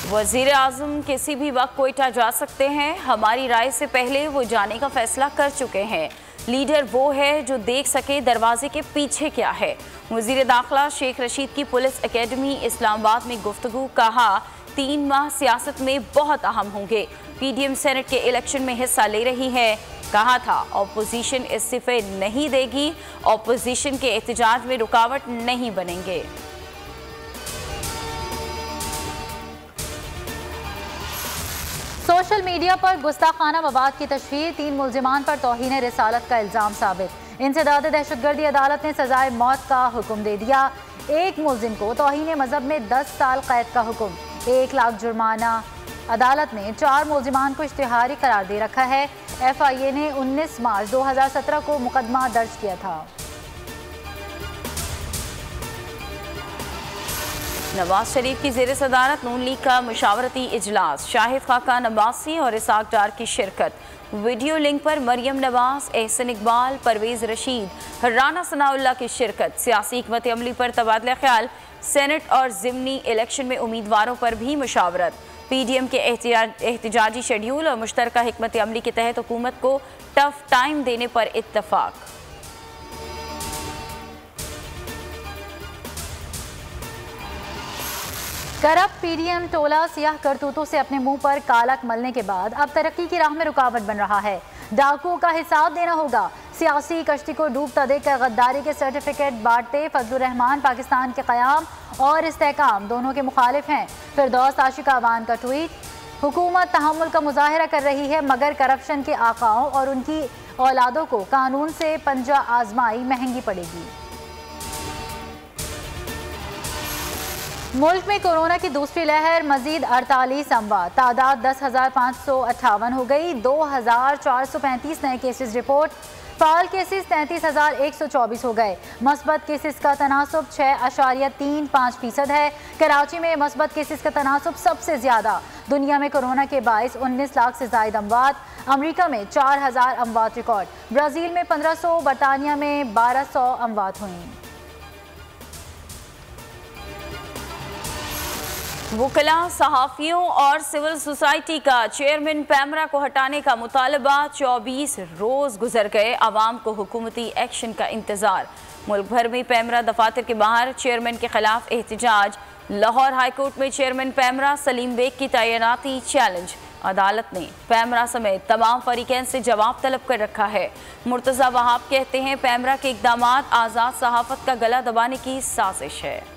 वजीर आजम किसी भी वक्त कोयटा जा सकते हैं। हमारी राय से पहले वो जाने का फैसला कर चुके हैं। लीडर वो है जो देख सके दरवाजे के पीछे क्या है। वजीर दाखिला शेख रशीद की पुलिस एकेडमी इस्लामाबाद में गुफ्तगू। कहा 3 माह सियासत में बहुत अहम होंगे। पीडीएम सेनेट के इलेक्शन में हिस्सा ले रही है। कहा था ऑपोजिशन इस्तीफे नहीं देगी, ऑपोजिशन के एहतजाज में रुकावट नहीं बनेंगे। सोशल मीडिया पर गुस्ताखाना मवाद की तशहीर, 3 मुल्जिमान पर तौहीन रिसालत का इल्ज़ाम साबित। इंसदाद दहशतगर्दी अदालत ने सजाए मौत का हुक्म दे दिया। एक मुल्जिम को तौहीन मजहब में 10 साल कैद का हुक्म, 1 लाख जुर्माना। अदालत ने 4 मुल्जिमान को इश्तिहारी करार दे रखा है। FIA ने 19 मार्च 2017 को मुकदमा दर्ज किया था। नवाज शरीफ की ज़ेर सदारत नून लीग का मुशावरती इजलास। शाहिद खाकान अब्बासी और इसाक डार की शिरकत। वीडियो लिंक पर मरियम नवाज, एहसन इकबाल, परवेज रशीद, राना सनाउल्लाह की शिरकत। सियासी हिकमत अमली पर तबादला ख्याल। सेनेट और ज़िमनी इलेक्शन में उम्मीदवारों पर भी मुशावरत। PDM के एहतजाजी शेड्यूल और मुश्तरका हिकमत अमली के तहत हुकूमत को टफ टाइम देने पर इत्तफाक। करप्ट PDM टोला सियाह करतूतों से अपने मुंह पर कालक मलने के बाद अब तरक्की की राह में रुकावट बन रहा है। डाकुओं का हिसाब देना होगा। सियासी कश्ती को डूबता देखकर गद्दारी के सर्टिफिकेट बांटते फजलुर रहमान पाकिस्तान के क़याम और इस्तेहकाम दोनों के मुखालिफ हैं। फिरदौस आशिक अवान का ट्वीट। हुकूमत तहम्मुल का मुजाहिरा कर रही है मगर करप्शन के आकाओं और उनकी औलादों को कानून से पंजा आजमाई महंगी पड़ेगी। मुल्क में कोरोना की दूसरी लहर, मजीद 48 अमवात, तादाद 10,558 हो गई। 2,435 नए केसेस रिपोर्ट। फाल केसेस 33,124 हो गए। मस्बत केसेस का तनासुब 6.35% है। कराची में मस्बत केसेस का तनासुब सबसे ज्यादा। दुनिया में कोरोना के बाइस 19 लाख से जायद अमवात। अमरीका में 4,000 अमवात रिकॉर्ड। ब्राज़ील में 1500, बरतानिया में 1200 अमवात हुई। वकला, सहाफ़ियों और सिविल सोसाइटी का चेयरमैन पैमरा को हटाने का मुतालबा। 24 रोज़ गुजर गए, आवाम को हुकूमती एक्शन का इंतज़ार। मुल्क भर में पैमरा दफातर के बाहर चेयरमैन के खिलाफ एहतजाज। लाहौर हाईकोर्ट में चेयरमैन पैमरा सलीम बेग की तैनाती चैलेंज। अदालत ने पैमरा समेत तमाम फरीकैन से जवाब तलब कर रखा है। मुर्तज़ा वहाब कहते हैं पैमरा के इक़दामात आज़ाद सहाफ़त का गला दबाने की साजिश है।